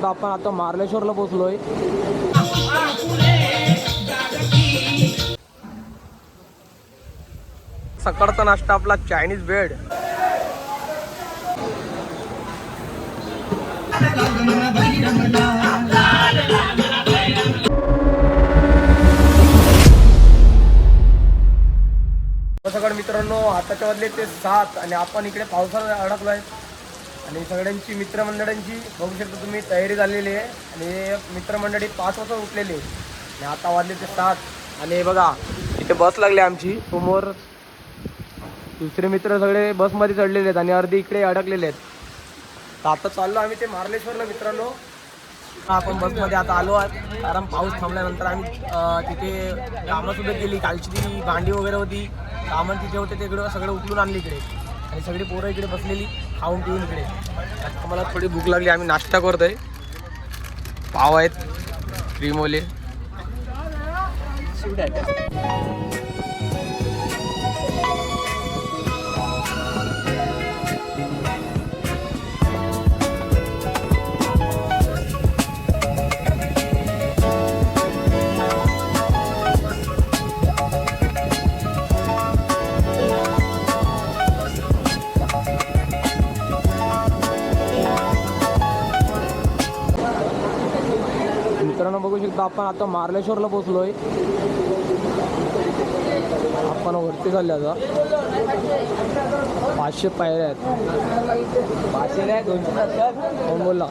शकता आपण आता मार्लेश्वरला पोहोचलोय. सकाळचा नाश्ता आपला चायनीज ब्रेड. सकाळ मित्रांनो, आताच्या वाजले ते 7 आणि आपण इकडे पावसाळ्यात अडकलो आहे. आणि सगळ्यांची मित्रमंडळांची बघू शकता तुम्ही तयारी झालेली आहे. आणि मित्रमंडळी 5 वाजता उठलेली आणि आता वाजले ते 7. आणि बघा इथे बस लागली आमची समोर. दुसरे मित्र सगळे बसमध्ये चढलेले आहेत आणि अर्धे इकडे अडकलेले आहेत. तर आता चाललो आम्ही ते मार्लेश्वरला मित्रांनो. आपण बसमध्ये आता आलो आहे कारण पाऊस थांबल्यानंतर आम्ही तिथे कामंसुद्धा केली. कालची ती भांडी वगैरे होती, सामान तिथे होते तिकडं सगळं उचलून आणली इकडे. आणि सगळी पोरं इकडे बसलेली खाऊन पिऊन इकडे. आता मला थोडी भूक लागली, आम्ही नाश्ता करतोय. पाव आहेत क्रीमोले. मित्रांनो बघू शकता आपण आता मार्लेश्वरला पोहोचलोय. आपण वरती चालले आता. 500 पायऱ्या आहेत. 500 नाही 270. कोण बोलला?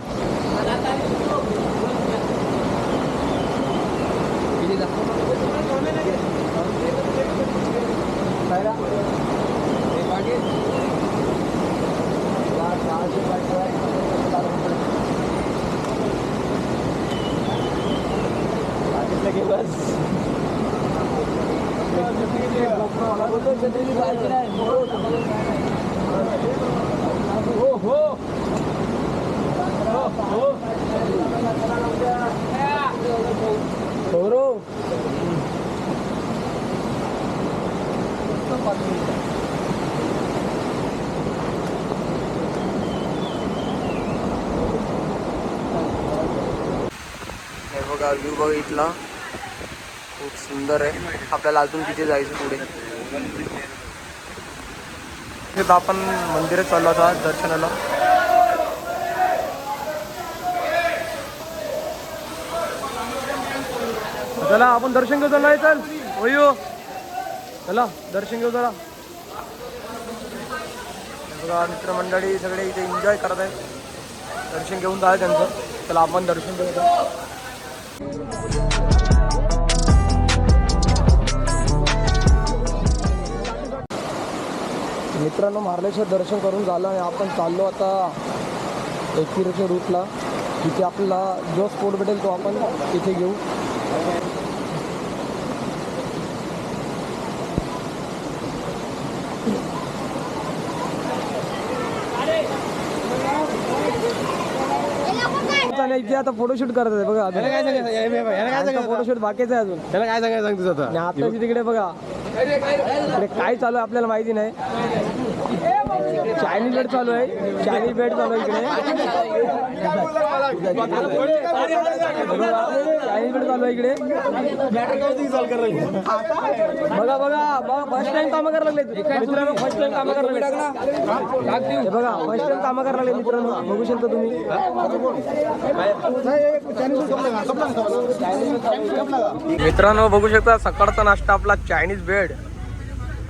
बघा व्ह्यू बघा इथला खूप सुंदर आहे. आपल्याला अजून तिथे जायचं पुढे. आपण मंदिरात चाललो होता दर्शनाला. चला आपण दर्शन घेऊ. चला चल होयो, चला दर्शन घेऊ. चला बघा मित्रमंडळी सगळे इथे एन्जॉय करत आहेत. दर्शन घेऊन जायचं त्यांचं. चला आपण दर्शन घेऊ. मित्रांनो मार्लेश्वर दर्शन करून झालं आणि आपण चाललो आता एकविरेच्या रूटला. तिथे आपला जो स्पॉट भेटेल तो आपण तिथे घेऊ. इथे आता फोटोशूट करत आहे बघा. फोटोशूट बाकीच आहे अजून. त्याला काय सांगायचं सांग तुझं आता. आता तिकडे बघा इकडे काय चालू आहे आपल्याला माहिती नाही. चायनीज बेड चालू आहे. चायनीज बेड चालू आहे इकडे. चायनीज बेड चालू आहे इकडे. बघा बघा बघा फर्स्ट टाइम कामं करायला लागले मित्रांनो. फर्स्ट टाइम कामं करायला लागले बघा. फर्स्ट टाइम कामं करायला लागले मित्रांनो. बघू शकता तुम्ही. मित्रांनो बघू शकता सकाळचा नाश्ता आपला चायनीज बेड.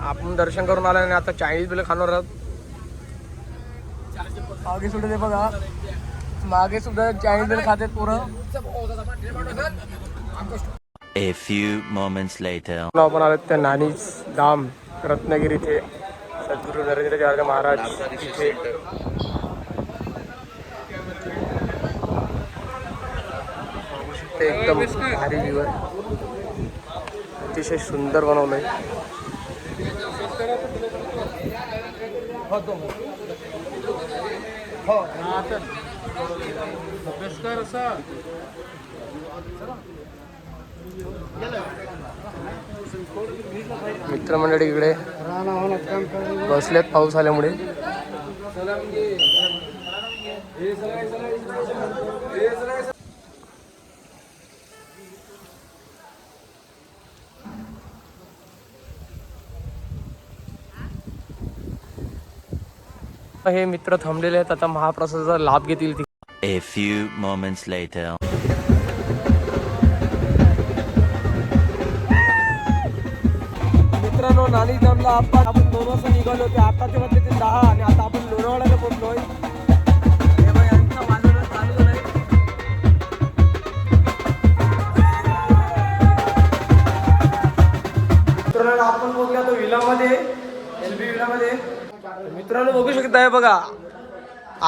आपण दर्शन करून आला आणि आता चायनीज बेड खाणार आहोत. मागे सुद्धा ते बघा, मागे सुद्धा चायनीज बेड खातात पोरं. A few moments later. आपण आलो त्या नानीज धाम रत्नागिरी इथे. सद्गुरू नरेंद्र महाराज इथे. एकदम भारी व्ह्यू आहे. अतिशय सुंदर बनवलंय. मित्रमंडळी इकडे बसलेत पाऊस आल्यामुळे. हे मित्र थांबलेले आहेत, आता महाप्रसादाचा लाभ घेतील. A few moments later. मित्रांनो, नाणी जमला आपण 2 वाजता निघालो होते, आताचे वाजले ते 10 आणि आता आपण लोणावळ्याला पोहोचलोय. हे बघ, यांचा वाजवणं चालू झालंय. मित्रांनो, आपण पोहोचलो तो विलामध्ये, LB विलामध्ये. मित्रांनो बघू शकताय बघा,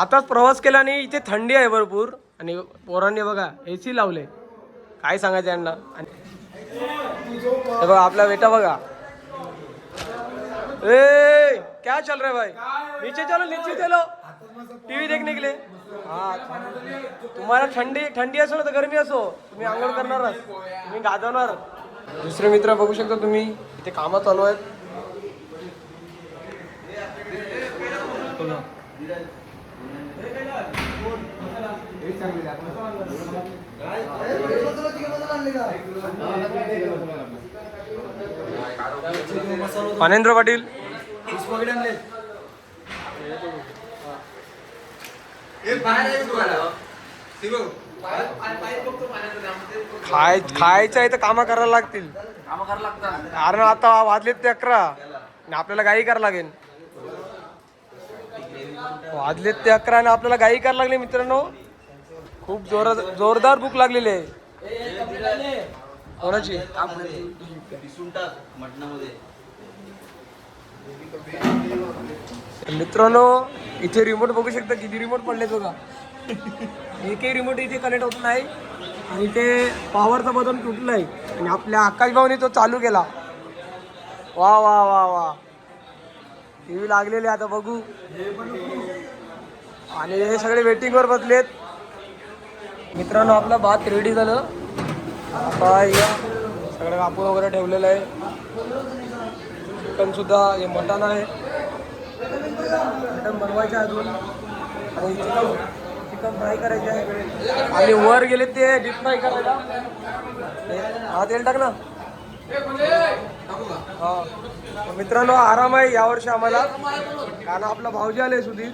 आताच प्रवास केला आणि इथे थंडी आहे भरपूर आणि पोरांनी बघा AC लावले. काय सांगायचं यांना. हे बघा आपला बेटा बघा. ए क्या चल रहा है भाई? नीचे चलो टीवी देखने के लिए. हाँ, तुम्हाला ठंडी असो ना तर गरमी असो, तुम्ही आंघोळ करणारच, तुम्ही गाजवणार. दुसरे मित्र बघू शकता तुम्ही, इथे कामं चालू आहेत. पानेंद्र पाटील खायचं आहे तर कामं करायला लागतील. कारण आता वाजलेत ते 11 आणि आपल्याला गाई करायला लागेल. वाजलेत ते 11 आणि आपल्याला गाई करायला लागली. मित्रांनो, खूप जोरदार भूक लागलेली आहे. कोणाची? मित्रांनो, इथे रिमोट बघू शकता, किती रिमोट पडले बघा. एकही रिमोट इथे कनेक्ट होत नाही आणि ते पॉवरचा बटन तुटलाय आणि आपल्या आकाश भाऊने तो चालू केला. वा वा वा वा, टीव्ही लागलेले. आता बघू. आणि हे सगळे वेटिंगवर बसलेत. मित्रांनो, आपला भात रेडी झालं. आता या सगळं कापून वगैरे ठेवलेलं आहे. चिकन सुद्धा, हे मटण आहे, मटण बनवायचं अजून. आणि चिकन फ्राय करायचे आहे. आणि वर गेले ते डीप फ्राय करायला. हा, तेल टाक ना. हा मित्रांनो, आराम आहे यावर्षी आम्हाला, कारण आपला भाऊजी आले सुधीर.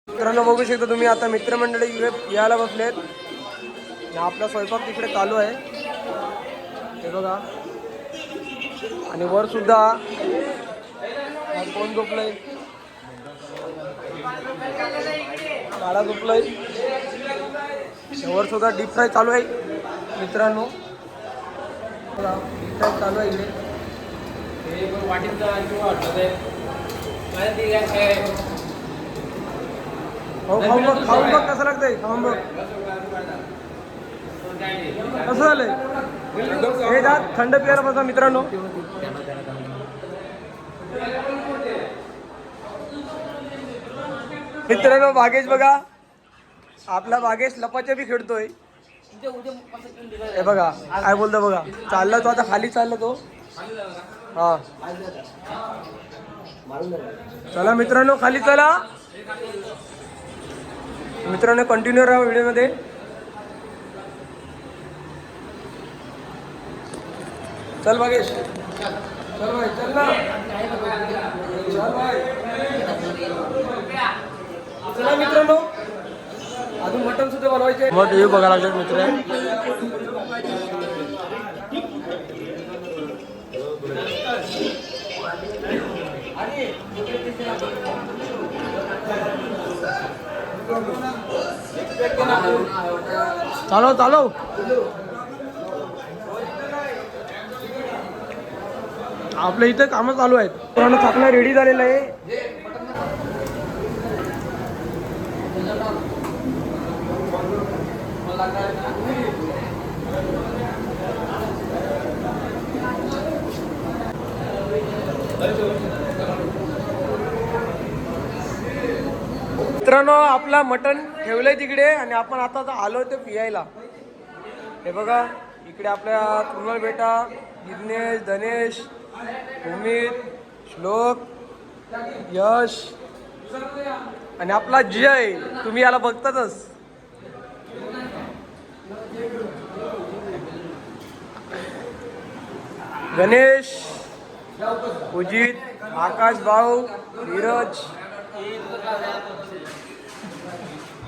मित्रांनो, बघू शकता तुम्ही, आता मित्रमंडळी यायला बसलेत. आपला स्वयंपाक तिकडे चालू आहे, हे बघा. आणि वर सुद्धा कोण झोपलंय, काळा झोपलंय. वर सुद्धा डीप फ्राय चालू आहे. मित्रांनो, डीप फ्राय चालू आहे. खाऊन बघ कसं लागतंय. खाऊन बघ कसं झालंय. हे दात थंड प्यायला बसा मित्रांनो. मित्रांनो, भागेश बघा, आपला भागेश लपाछपी खेळतोय. हे बघा काय बोलतो बघा, चालला तो आता खाली चालला तो. हा चला मित्रांनो खाली चला. मित्रांनो कंटिन्यू राहा व्हिडिओमध्ये. चल भागेश, चल भाई, चल ना, चल भाई. चला मित्रांनो अजून मटण सुद्धा बनवायचे. मग हे बघायला लागतात मित्र. चालव चालव. आपल्या इथे कामं चालू आहेत. चाकणा रेडी झालेला आहे. मित्रांनो आपला मटण ठेवलंय तिकडे आणि आपण आता आलो ते पियायला. हे बघा इकडे आपल्या तृणाल बेटा, जिग्नेश, धनेश, उमेद, श्लोक, यश आणि आपला जय. तुम्ही याला बघतातच. गणेश, उजित, आकाश भाऊ, धीरज,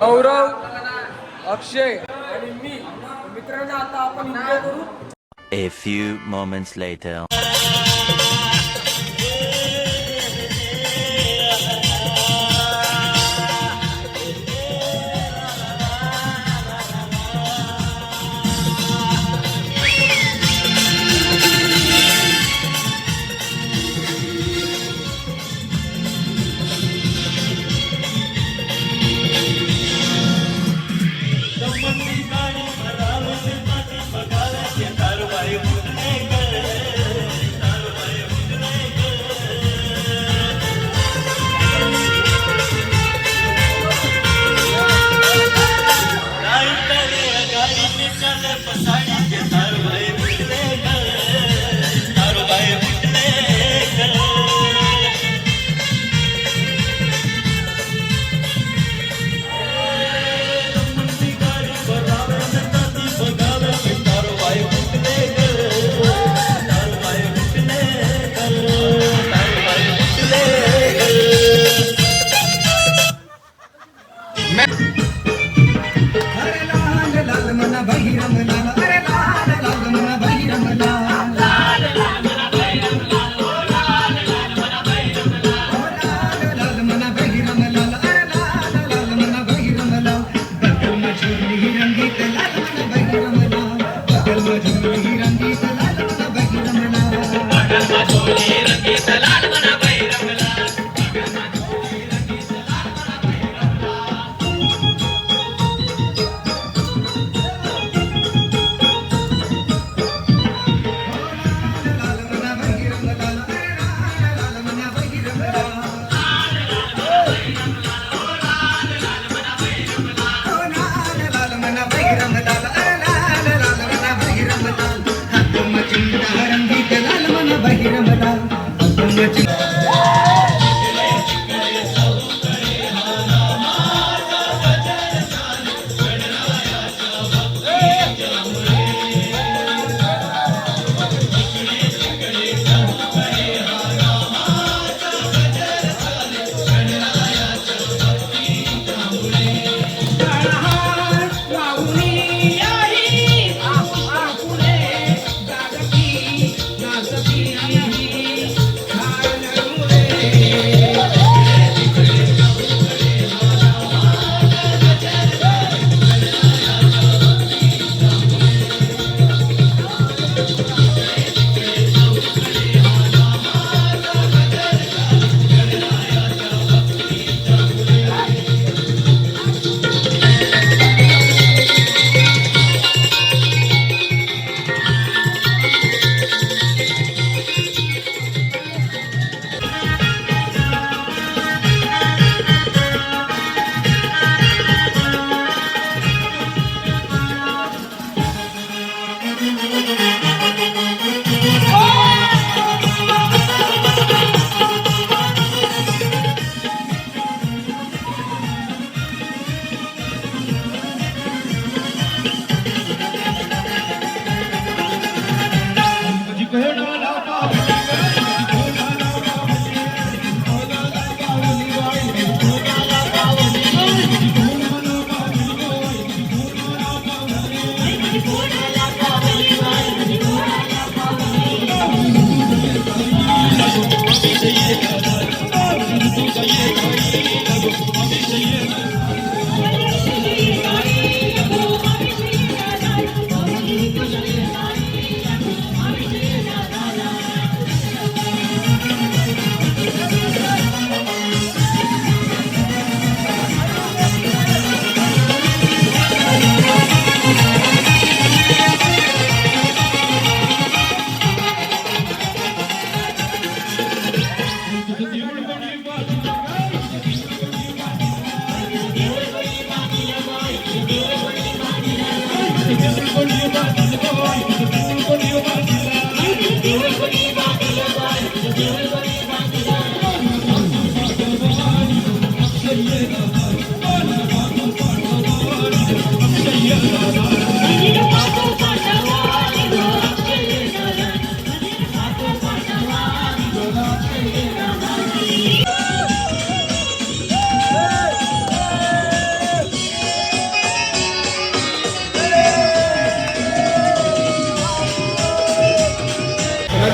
गौरव, अक्षय आणि मी. मित्रांनो आता आपण एन्जॉय करू. A few moments later.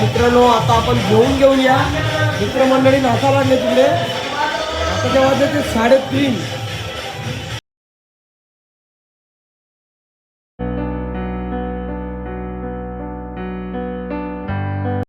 मित्रांनो आता आपण घेऊन या मित्रमंडळी नाचा लागले तिकडे आता तेव्हा ते 3:30